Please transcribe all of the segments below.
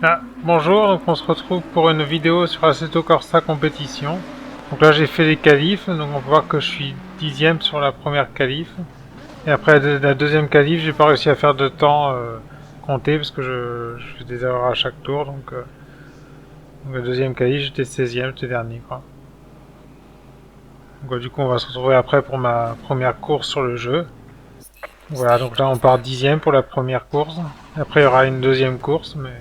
Ah, bonjour, donc on se retrouve pour une vidéo sur Assetto Corsa compétition. Donc là j'ai fait les qualifs, donc on peut voir que je suis 10e sur la première qualif. Et après la deuxième qualif, j'ai pas réussi à faire de temps compté parce que je fais des erreurs à chaque tour. Donc la deuxième qualif, j'étais 16e, j'étais dernier quoi. Donc du coup on va se retrouver après pour ma première course sur le jeu. Voilà, donc là on part 10e pour la première course. Après il y aura une deuxième course, mais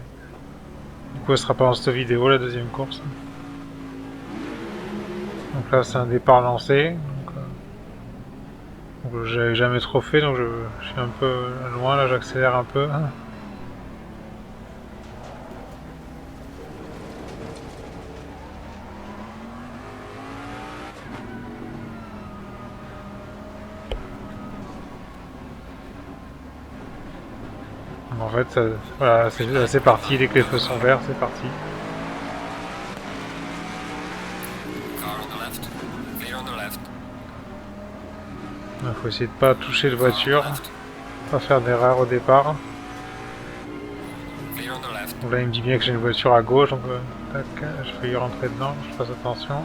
du coup ce sera pas dans cette vidéo la deuxième course. Donc là c'est un départ lancé. Donc j'avais jamais trop fait, donc je suis un peu loin, là j'accélère un peu. En fait, ça, voilà, c'est parti, dès que les feux sont verts, c'est parti. Il faut essayer de pas toucher de voiture, pas faire d'erreur au départ. Donc là il me dit bien que j'ai une voiture à gauche, donc tac, je vais y rentrer dedans, je fasse attention.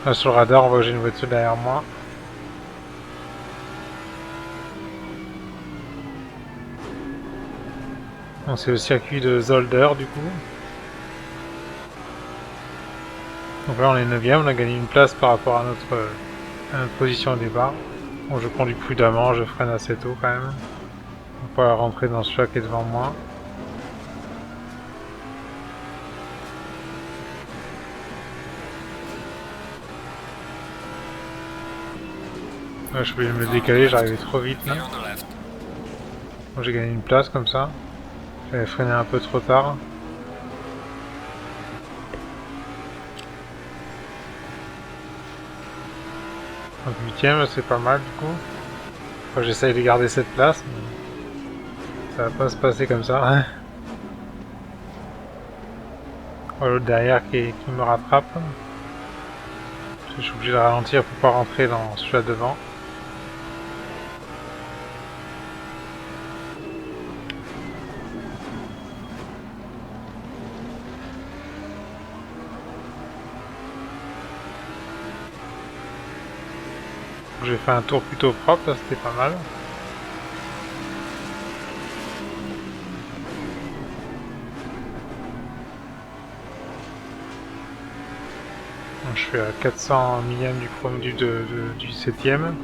Là sur le radar on voit que j'ai une voiture derrière moi. Donc c'est le circuit de Zolder du coup. Donc là on est 9ème, on a gagné une place par rapport à notre position au départ. Bon, je conduis prudemment, je freine assez tôt quand même. Pour pas rentrer dans celui-là qui est devant moi. Là, je vais me décaler, j'arrivais trop vite là. Bon, j'ai gagné une place comme ça. J'avais freiné un peu trop tard. Donc 8ème, c'est pas mal du coup. Enfin, j'essaye de garder cette place, mais ça va pas se passer comme ça. Oh, l'autre derrière qui me rattrape. Je suis obligé de ralentir pour pas rentrer dans celui-là devant. J'ai fait un tour plutôt propre, ça c'était pas mal. Donc, je suis à 400 millième du 7ème.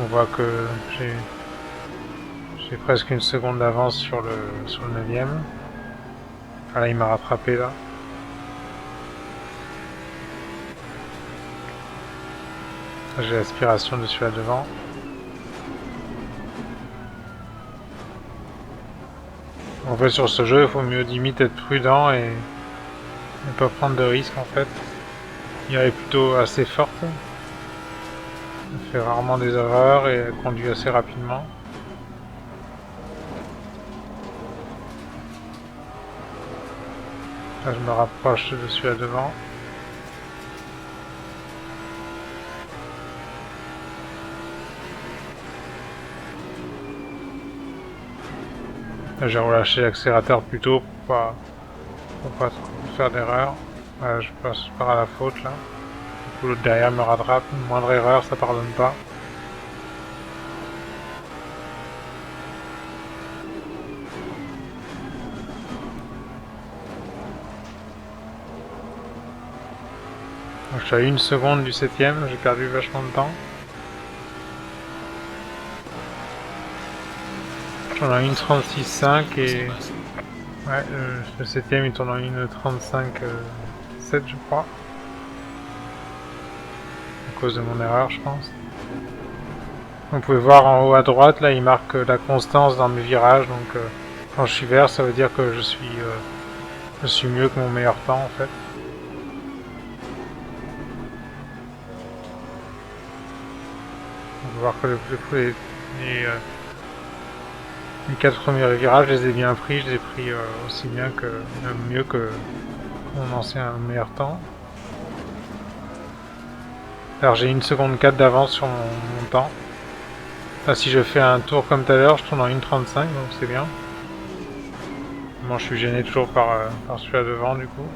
On voit que j'ai presque une seconde d'avance sur le 9ème. Ah là il m'a rattrapé là. J'ai l'aspiration de celui-là devant. En fait sur ce jeu il faut mieux limite être prudent et ne pas prendre de risques en fait. Il est plutôt assez forte. Elle fait rarement des erreurs et elle conduit assez rapidement. Là je me rapproche de celui-là devant. Là j'ai relâché l'accélérateur plus tôt pour pas trop faire d'erreur. Voilà, je pars à la faute là. Du coup l'autre derrière me rattrape. Une moindre erreur ça pardonne pas. Donc, je suis à 1 seconde du 7ème, j'ai perdu vachement de temps. J'en ai une 36,5 et... Ouais, le 7ème il tourne en une 35,7 je crois. À cause de mon erreur je pense. Vous pouvez voir en haut à droite, là il marque la constance dans mes virages, donc quand je suis vert ça veut dire que je suis mieux que mon meilleur temps en fait. On peut voir que les 4 premiers virages je les ai bien pris, je les ai pris aussi bien que, même mieux que mon ancien meilleur temps. Alors j'ai 1 seconde 4 d'avance sur mon temps. Là, si je fais un tour comme tout à l'heure, je tourne en 1,35, donc c'est bien. Moi, je suis gêné toujours par celui-là devant, du coup.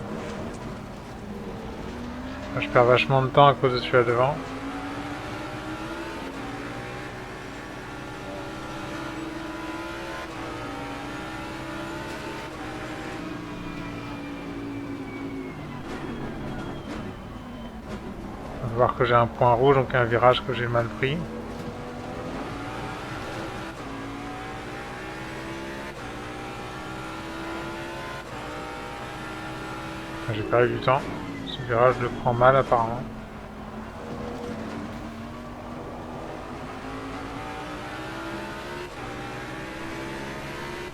Là, je perds vachement de temps à cause de celui-là devant. On va voir que j'ai un point rouge, donc un virage que j'ai mal pris. J'ai perdu du temps. Ce virage le prend mal apparemment.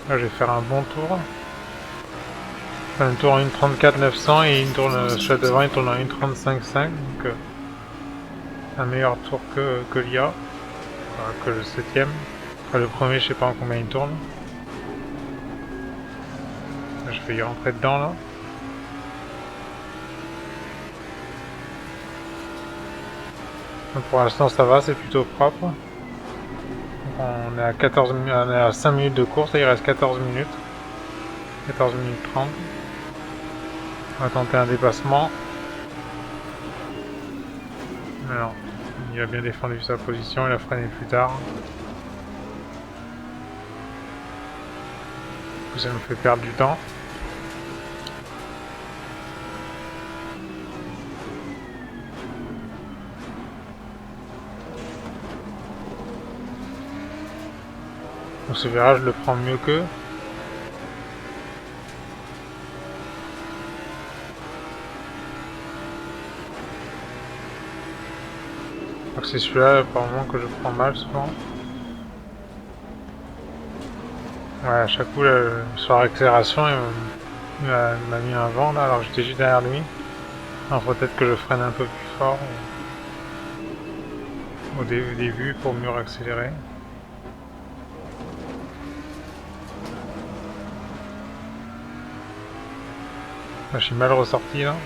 Là je vais faire un bon tour. Enfin, un tour en 1,34 900 et il tourne, celui devant il tourne en 1,35 5. Donc un meilleur tour que l'IA. Enfin, que le 7ème. Enfin, le premier je sais pas en combien il tourne. Là, je vais y rentrer dedans là. Pour l'instant ça va, c'est plutôt propre. On est à 14 minutes, on est à 5 minutes de course, il reste 14 minutes. 14 minutes 30. On va tenter un dépassement. Mais non, il a bien défendu sa position, il a freiné plus tard. Ça me fait perdre du temps. Donc ce virage, je le prends mieux qu'eux. Donc c'est celui-là, apparemment, que je prends mal souvent. Ouais, à chaque coup, là, sur l'accélération, il m'a mis un vent, là, alors que j'étais juste derrière lui. Alors peut-être que je freine un peu plus fort au début pour mieux accélérer. Là, je suis mal ressorti, là.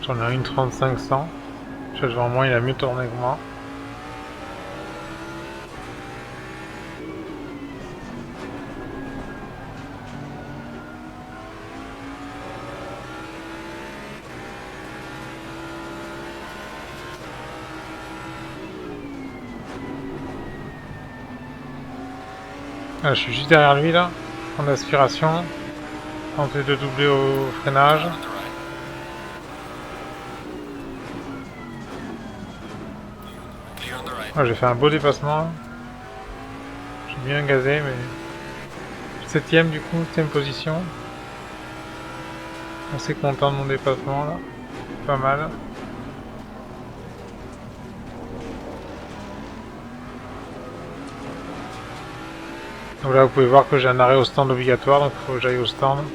J'en ai une 3500. Celui devant moi, il a mieux tourné que moi. Ah, je suis juste derrière lui là, en aspiration, tenter de doubler au freinage. Ah, j'ai fait un beau dépassement. J'ai bien gazé, mais 7ème du coup, 7ème position. Assez content de mon dépassement là, pas mal. Donc là vous pouvez voir que j'ai un arrêt au stand obligatoire, donc il faut que j'aille au stand. Donc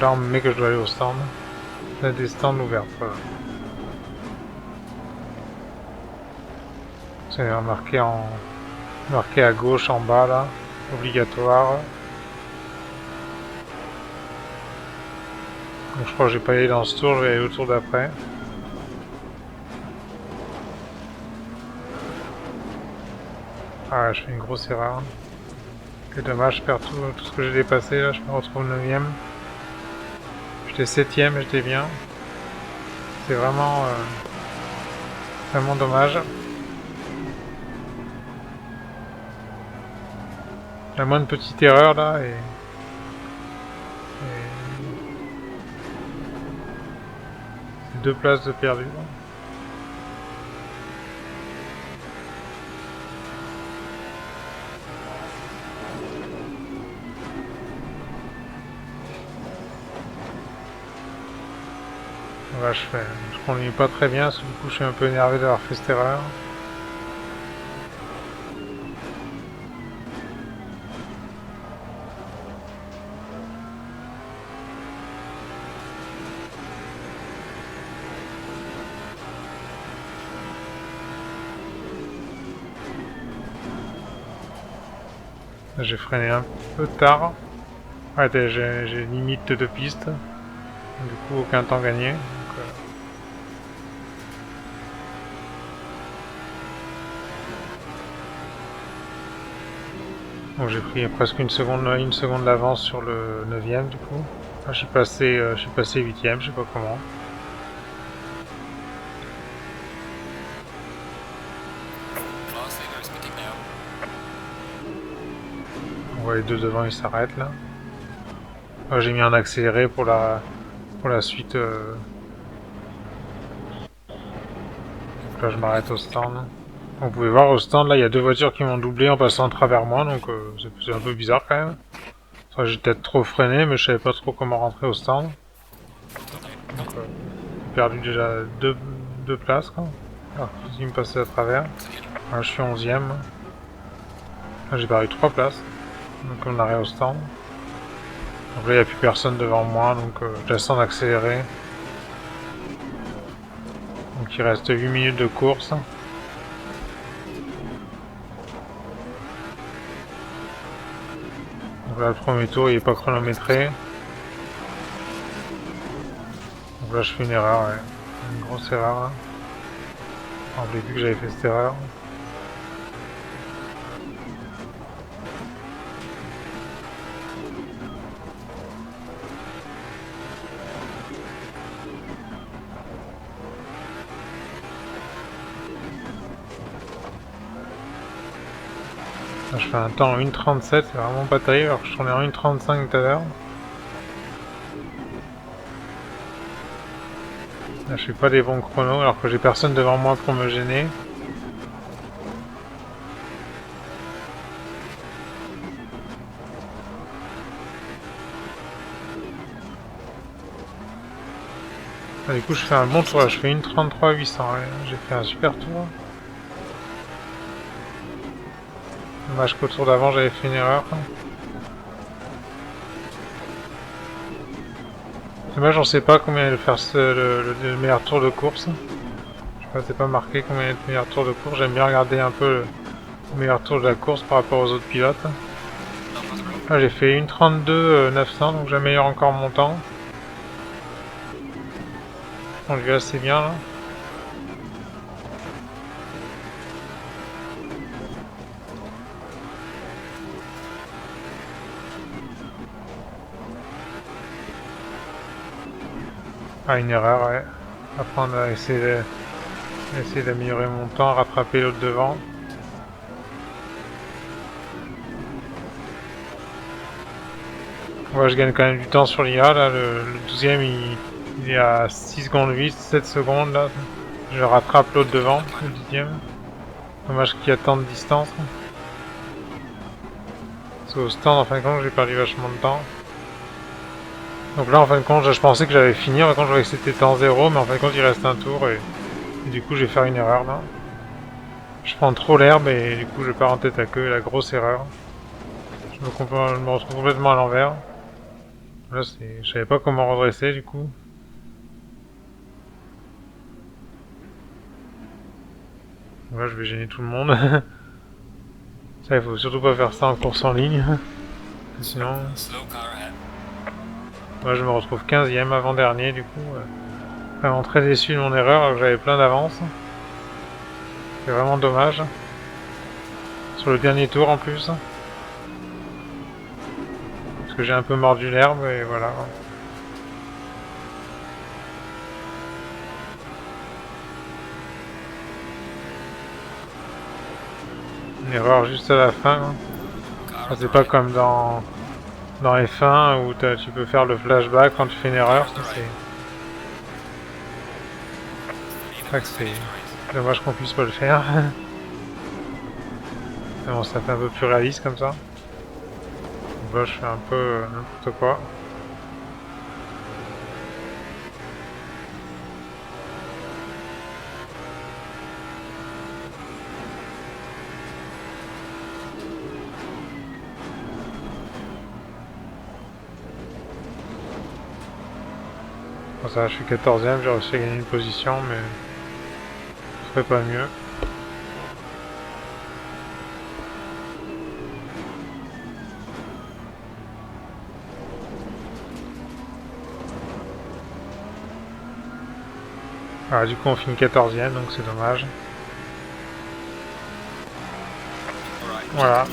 là on me met que je dois aller au stand. Il y a des stands ouverts, voilà. C'est marqué à gauche en bas là, obligatoire. Donc je crois que j'ai pas allé dans ce tour, je vais aller au tour d'après. Ah, je fais une grosse erreur. C'est dommage, je perds tout ce que j'ai dépassé là, je me retrouve 9ème. J'étais 7ème, j'étais bien. C'est vraiment dommage. La moindre petite erreur là et c'est 2 places de perdu. Là, je conduis pas très bien, parce que du coup je suis un peu énervé d'avoir fait cette erreur. J'ai freiné un peu tard. Ouais, j'ai limite de pistes. Du coup, aucun temps gagné. Donc, bon, j'ai pris presque une seconde d'avance sur le 9ème du coup. Là, je suis passé 8ème, je sais pas comment. On voit les deux devant, ils s'arrêtent là. Là, j'ai mis un accéléré pour la suite. Là, je m'arrête au stand. Vous pouvez voir au stand, là, il y a deux voitures qui m'ont doublé en passant à travers moi, donc c'est un peu bizarre quand même. J'ai peut-être trop freiné, mais je savais pas trop comment rentrer au stand. Donc, j'ai perdu déjà deux places, quoi. Alors, il me passait à travers. Là, je suis 11ème. Là, j'ai perdu 3 places. Donc, on arrête au stand. Donc là, il n'y a plus personne devant moi, donc je descends d'accélérer. Donc, il reste 8 minutes de course. Donc là, le premier tour, il n'est pas chronométré. Donc là, je fais une erreur, ouais. Une grosse erreur. Là. Alors, j'ai vu que j'avais fait cette erreur. Là, je fais un temps en 1,37, c'est vraiment pas terrible, alors que je tournais en 1,35 tout à l'heure. Là, je fais pas des bons chronos, alors que j'ai personne devant moi pour me gêner. Ah, du coup, je fais un bon tour, là, je fais 1,33 800, ouais. J'ai fait un super tour. Dommage qu'au tour d'avant, j'avais fait une erreur. Dommage, on sait pas combien de faire le meilleur tour de course. Je sais pas, c'est pas marqué combien est le meilleur tour de course. J'aime bien regarder un peu le meilleur tour de la course par rapport aux autres pilotes. Là, j'ai fait 1,32 900, donc j'améliore encore mon temps. On le vit assez bien là. Ah, une erreur, ouais. Après, on a essayé d'améliorer mon temps, rattraper l'autre devant. Ouais, je gagne quand même du temps sur l'IA, là. Le 12ème, il est à 6 secondes 8, 7 secondes, là. Je rattrape l'autre devant, le 10ème. Dommage qu'il y a tant de distance. Parce qu'au stand, en fin de compte, j'ai perdu vachement de temps. Donc là, en fin de compte, je pensais que j'allais finir. En fin de compte, je voyais que c'était temps 0, mais en fin de compte, il reste un tour. Et du coup, je vais faire une erreur, là. Je prends trop l'herbe et du coup, je pars en tête à queue. La grosse erreur. Je me retrouve complètement à l'envers. Là, je savais pas comment redresser, du coup. Là, je vais gêner tout le monde. Ça, il faut surtout pas faire ça en course en ligne. Sinon... Moi, je me retrouve 15ème, avant-dernier, du coup. Vraiment très déçu de mon erreur, alors que j'avais plein d'avance. C'est vraiment dommage. Sur le dernier tour, en plus. Parce que j'ai un peu mordu l'herbe, et voilà. Une erreur juste à la fin. Ah, c'est pas comme dans F1 où tu peux faire le flashback quand tu fais une erreur. C'est dommage qu'on puisse pas le faire. Mais bon, ça fait un peu plus réaliste comme ça. Donc là, je fais un peu n'importe quoi. Bon, ça, je suis 14ème, j'ai réussi à gagner une position, mais je ferais pas mieux. Voilà, du coup on finit 14ème, donc c'est dommage. Voilà.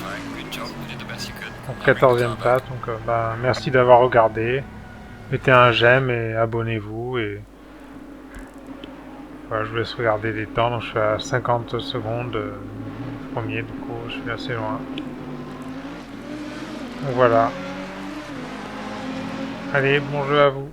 Donc 14ème place, donc bah, merci d'avoir regardé. Mettez un j'aime et abonnez-vous. Et voilà, je vous laisse regarder les temps, donc je suis à 50 secondes premier, du coup je suis assez loin. Donc voilà. Allez, bon jeu à vous.